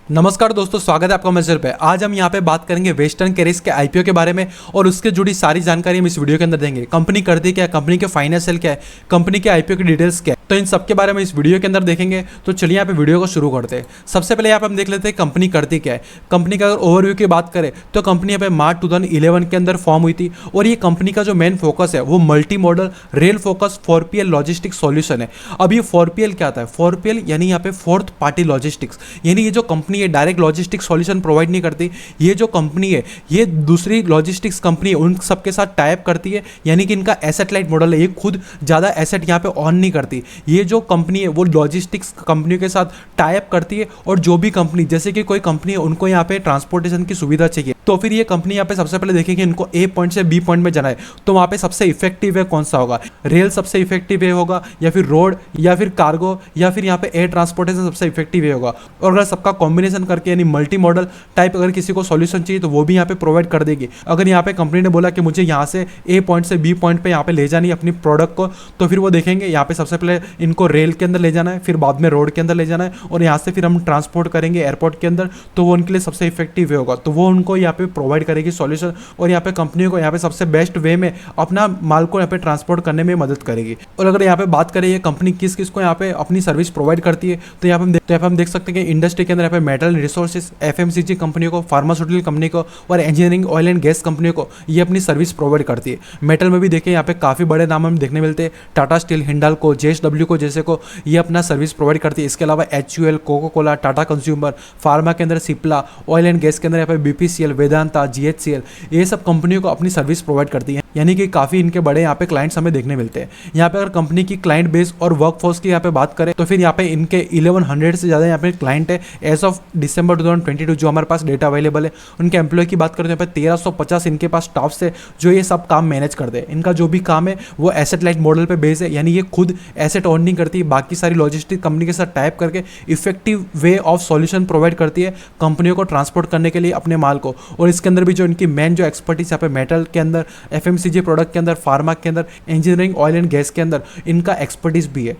नमस्कार दोस्तों, स्वागत है आपका मेरे चैनल पे। आज हम यहाँ पे बात करेंगे वेस्टर्न कैरिज के आईपीओ के बारे में और उसके जुड़ी सारी जानकारी हम इस वीडियो के अंदर देंगे। कंपनी करती क्या है, कंपनी के फाइनेंशियल क्या है, कंपनी के आईपीओ की डिटेल्स क्या है, तो इन सब के बारे में इस वीडियो के अंदर देखेंगे। तो चलिए यहाँ पे वीडियो को शुरू करते हैं। सबसे पहले यहाँ पे हम देख लेते हैं कंपनी करती क्या है। कंपनी का अगर ओवरव्यू की बात करें तो कंपनी यहाँ पे मार्च 2011 के अंदर फॉर्म हुई थी और ये कंपनी का जो मेन फोकस है वो multi modal rail focus 4PL logistics solution है। अब ये 4PL क्या आता है? 4PL यानी यहाँ पे फोर्थ पार्टी लॉजिस्टिक्स, यानी ये जो कंपनी है डायरेक्ट लॉजिस्टिक्स सॉल्यूशन प्रोवाइड नहीं करती। ये जो कंपनी है ये दूसरी लॉजिस्टिक्स कंपनी है उन सबके साथ टाइप करती है, यानी कि इनका एसेट लाइट मॉडल है। ये खुद ज़्यादा एसेट यहाँ पे ऑन नहीं करती। ये जो कंपनी है वो लॉजिस्टिक्स कंपनियों के साथ टाइप करती है और जो भी कंपनी, जैसे कि कोई कंपनी है उनको यहाँ पे ट्रांसपोर्टेशन की सुविधा चाहिए, तो फिर ये कंपनी यहाँ पे सबसे पहले देखेगी इनको ए पॉइंट से बी पॉइंट में जाना है, तो वहाँ पे सबसे इफेक्टिव है कौन सा होगा? रेल सबसे इफेक्टिव वे होगा, या फिर रोड, या फिर कार्गो, या फिर यहाँ पे एयर ट्रांसपोर्टेशन सबसे इफेक्टिव वे होगा। और अगर सबका कॉम्बिनेशन करके यानी मल्टी मॉडल टाइप अगर किसी को सॉल्यूशन चाहिए तो वो भी यहाँ पे प्रोवाइड कर देगी। अगर यहाँ पे कंपनी ने बोला कि मुझे यहाँ से ए पॉइंट से बी पॉइंट पे यहाँ पे ले जानी है अपनी प्रोडक्ट को, तो फिर वो देखेंगे यहाँ पे सबसे पहले इनको रेल के अंदर ले जाना है, फिर बाद में रोड के अंदर ले जाना है, और यहाँ से फिर हम ट्रांसपोर्ट करेंगे एयरपोर्ट के अंदर, तो वो उनके लिए सबसे इफेक्टिव वे होगा। तो वो उनको यहाँ पे प्रोवाइड करेगी सॉल्यूशन, और यहाँ पे कंपनी को यहाँ पे सबसे बेस्ट वे में अपना माल को यहाँ पे ट्रांसपोर्ट करने में मदद करेगी। और अगर यहाँ पे बात करें ये कंपनी किस किस को यहाँ पे अपनी सर्विस प्रोवाइड करती है, तो यहाँ पे हम देख सकते हैं कि इंडस्ट्री के अंदर यहाँ पे मेटल रिसोर्सेज, FMCG कंपनी को, फार्मास्यूटिकल कंपनी को और engineering oil and gas company को ये अपनी सर्विस प्रोवाइड करती है। मेटल में भी देखिए यहाँ पे काफ़ी बड़े नाम हमें देखने मिलते हैं, टाटा स्टील, हिंडाल्को, JSW को जैसे को ये अपना सर्विस प्रोवाइड करती है। इसके अलावा HUL, Coca Cola, Tata Consumer, pharma के अंदर सिप्ला, ऑयल एंड गैस के अंदर यहाँ पे BPCL, वेदांता, GHCL, ये सब कंपनियों को अपनी सर्विस प्रोवाइड करती है, यानी कि काफ़ी इनके बड़े यहाँ पे क्लाइंट्स हमें देखने मिलते हैं। यहाँ पे अगर कंपनी की क्लाइंट बेस और वर्कफोर्स की यहाँ पे बात करें तो फिर यहाँ पे इनके 1100 से ज़्यादा यहाँ पे क्लाइंट है एज ऑफ दिसंबर 2022 जो हमारे पास डेटा अवेलेबल है। उनके एम्प्लॉय की बात करें तो यहाँ पे 1350 इनके पास स्टाफ्स है जो ये सब काम मैनेज करते हैं। इनका जो भी काम है वो एसेट लाइट मॉडल पे बेस है, यानी ये खुद एसेट ऑन नहीं करती, बाकी सारी लॉजिस्टिक कंपनी के साथ टाइप करके effective way of solution provide करती है कंपनियों को ट्रांसपोर्ट करने के लिए अपने माल को। और इसके अंदर भी जो इनकी मेन जो एक्सपर्टीज यहाँ पे मेटल के अंदर, FMCG प्रोडक्ट के अंदर, फार्मा के अंदर, इंजीनियरिंग ऑयल एंड गैस के अंदर इनका एक्सपर्टीज भी है।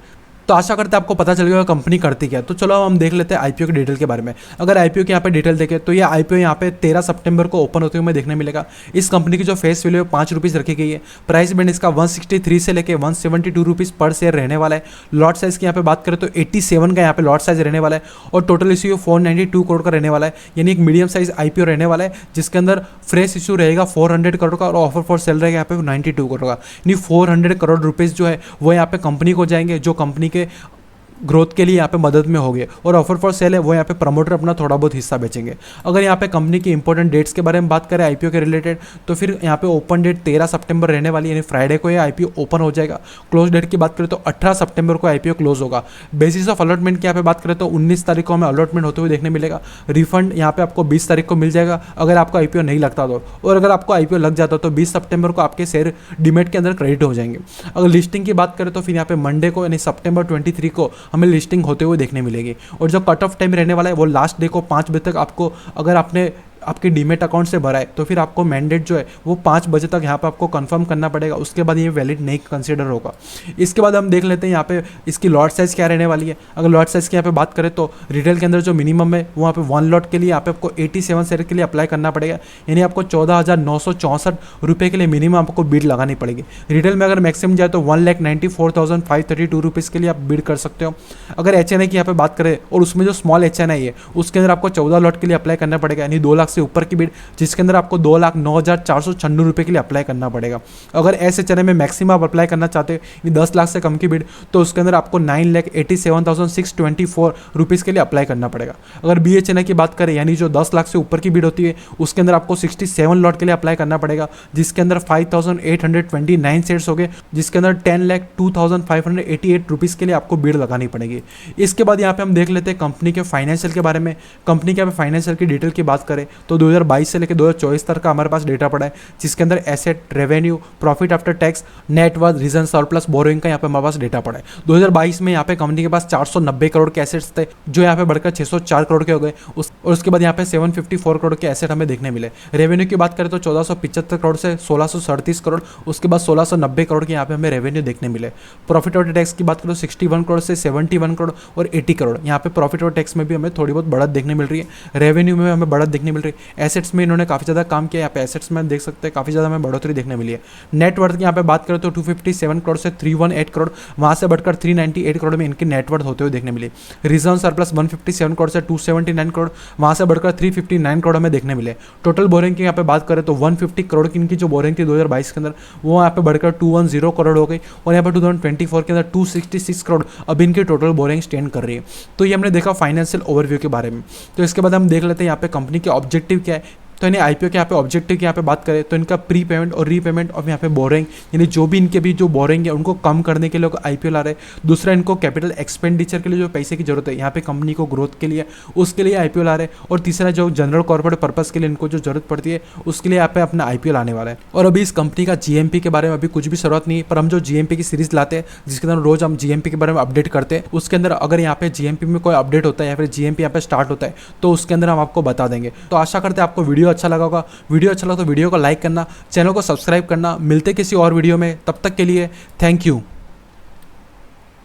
तो आशा करते हैं आपको पता चल गया कंपनी करती क्या है। तो चलो हम देख लेते हैं आईपीओ की डिटेल के बारे में। अगर आईपीओ की यहाँ पे डिटेल देखें तो ये आईपीओ यहाँ पे 13 सितंबर को ओपन होते हुए हमें देखने मिलेगा। इस कंपनी की जो फेस वैल्यू है 5 रुपीज़ रखी गई है। प्राइस बैंड इसका 163 से लेकर 172 रुपीज़ पर शेयर रहने वाला है। लॉट साइज की यहाँ पे बात करें तो 87 का यहाँ पे लॉट साइज रहने वाला है और टोटल इश्यू 492 करोड़ का रहने वाला है, यानी एक मीडियम साइज आईपीओ रहने वाला है जिसके अंदर फ्रेश इशू रहेगा 400 करोड़ का और ऑफर फॉर सेल रहेगा यहाँ पे 92 करोड़ का, यानी 400 करोड़ रुपीज़ जो है वो यहाँ पे कंपनी को जाएंगे, जो कंपनी के ग्रोथ के लिए यहाँ पे मदद में हो गए। और ऑफर फॉर सेल है वो यहाँ पे प्रमोटर अपना थोड़ा बहुत हिस्सा बेचेंगे। अगर यहाँ पे कंपनी की इंपॉर्टेंट डेट्स के बारे में बात करें आईपीओ के रिलेटेड, तो फिर यहाँ पे ओपन डेट 13 सितंबर रहने वाली, यानी फ्राइडे को ये आईपीओ ओपन हो जाएगा। क्लोज डेट की बात करें तो 18 सितंबर को आईपीओ क्लोज होगा। बेसिस ऑफ अलॉटमेंट की यहाँ पे बात करें तो 19 तारीख को हमें अलॉटमेंट होते हुए देखने मिलेगा। रिफंड यहाँ पे आपको 20 तारीख को मिल जाएगा अगर आपको आईपीओ नहीं लगता तो, और अगर आपको आईपीओ लग जाता तो 20 सितंबर को आपके शेयर डीमेट के अंदर क्रेडिट हो जाएंगे। अगर लिस्टिंग की बात करें तो फिर यहाँ पे मंडे को यानी सितंबर 23 को हमें लिस्टिंग होते हुए देखने मिलेगी। और जो कट ऑफ टाइम रहने वाला है वो लास्ट डे को 5 बजे तक आपको, अगर आपने आपके डीमेट अकाउंट से भरा है तो फिर आपको मैंडेट जो है वो 5 बजे तक यहाँ पे आपको कंफर्म करना पड़ेगा, उसके बाद ये वैलिड नहीं कंसीडर होगा। इसके बाद हम देख लेते हैं यहाँ पे इसकी लॉट साइज़ क्या रहने वाली है। अगर लॉट साइज़ की यहाँ पे बात करें तो रिटेल के अंदर जो मिनिमम है वो यहाँ पे 1 लॉट के लिए यहाँ पे आपको 87 शेयर के लिए अप्लाई करना पड़ेगा, यानी आपको 14,964 रुपये के लिए मिनिमम आपको बिड लगानी पड़ेगी। रिटेल में अगर मैक्सिमम जाए तो 1,94,532 रुपीज़ के लिए आप बिड कर सकते हो। अगर HNI की यहाँ पे बात करें और उसमें जो स्मॉल HNI है उसके अंदर आपको 14 लॉट के लिए अप्लाई करना पड़ेगा, यानी 2 लाख से ऊपर की बिड, जिसके अंदर आपको 2,09,496 रुपये के लिए अप्लाई करना पड़ेगा। अगर SHNI में मैक्सिमम आप अप्लाई करना चाहते हो 10 लाख से कम की बिड, तो उसके अंदर आपको 9,87,624 रुपीज़ के लिए अप्लाई करना पड़ेगा। अगर BHNI की बात करें यानी जो 10 लाख से ऊपर की बिड होती है उसके अंदर आपको 67 लॉट के लिए अप्लाई करना पड़ेगा, जिसके अंदर 5,829 शेयर्स हो गए, जिसके अंदर 10,02,588 रुपीज़ के लिए आपको बिड लगानी पड़ेगी। इसके बाद यहाँ पे हम देख लेते हैं कंपनी के फाइनेंशियल के बारे में। कंपनी के फाइनेंशियल की डिटेल की बात करें तो 2022 से लेकर 2024 तक का हमारे पास डेटा पड़ा है, जिसके अंदर asset, revenue, profit after tax, net worth, reason surplus, borrowing का यहाँ पे हमारे पास डेटा पड़ा है। 2022 में यहाँ पे कंपनी के पास 490 करोड़ के एसेट्स थे, जो यहाँ पे बढ़कर 604 करोड़ के हो गए। और उसके बाद यहाँ पे 754 करोड़ के एसेट हमें देखने मिले। रेवेन्यू की बात करें तो 1475 करोड़ से 1637 करोड़, उसके बाद 1690 करोड़ के यहाँ पे हमें रेवेन्यू देखने मिले। प्रॉफिट आफ्टर टैक्स की बात करें तो 61 करोड़ से 71 करोड़ और 80 करोड़, यहाँ पे प्रॉफिट और टैक्स में भी हमें थोड़ी बहुत बढ़त देखने मिल रही है, रेवेन्यू में हमें बढ़त देखने मिल रही है। एसेट्स में इन्होंने काफ़ी ज़्यादा काम किया, यहाँ पे एसेट्स में देख सकते हैं काफ़ी ज़्यादा हमें बढ़ोतरी देखने मिली है। नेट वर्थ की यहाँ पे बात करें तो 257 करोड़ से 318 करोड़, वहाँ से बढ़कर 398 करोड़ में इनकी नेटवर्थ होते हुए देखने मिली। रिजर्व सरप्लस 157 करोड़ से 279 करोड़, वहाँ से बढ़कर 359 करोड़ हमें देखने मिले। टोटल बोरिंग की यहाँ पे बात करें तो 150 करोड़ की इनकी जो बोरिंग थी 2022 के अंदर, वो यहाँ पे बढ़कर 210 करोड़ हो गई, और यहाँ पे 2024 के अंदर 266 करोड़ अब इनकी टोटल बोरिंग स्टैंड कर रही है। तो ये हमने देखा फाइनेंशियल ओवरव्यू के बारे में। तो इसके बाद हम देख लेते हैं यहाँ पे कंपनी के ऑब्जेक्टिव क्या है। तो इन्हें आईपीओ के यहाँ पे ऑब्जेक्टिव की यहाँ पे बात करें तो इनका प्री पेमेंट और रीपेमेंट और यहाँ पे बोरिंग, यानी जो भी इनके भी जो बोरिंग है उनको कम करने के लिए आईपीओ ला रहे हैं। दूसरा, इनको कैपिटल एक्सपेंडिचर के लिए जो पैसे की जरूरत है यहाँ पे कंपनी को ग्रोथ के लिए, उसके लिए आईपीओ ला रहे हैं। और तीसरा, जो जनरल कॉर्पोरेट पर्पस के लिए इनको जो जरूरत पड़ती है उसके लिए यहाँ पे अपना आईपीओ लाने वाला है। और अभी इस कंपनी का जीएमपी के बारे में अभी कुछ भी जरूरत नहीं है, पर हम जो जीएमपी की सीरीज लाते हैं जिसके अंदर रोज हम जीएमपी के बारे में अपडेट करते हैं, उसके अंदर अगर यहाँ पे जीएमपी में कोई अपडेट होता है या फिर जीएमपी यहाँ पे स्टार्ट होता है तो उसके अंदर हम आपको बता देंगे। तो आशा करते हैं आपको वीडियो अच्छा लगा होगा। वीडियो अच्छा लगा तो वीडियो को लाइक करना, चैनल को सब्सक्राइब करना। मिलते किसी और वीडियो में, तब तक के लिए थैंक यू।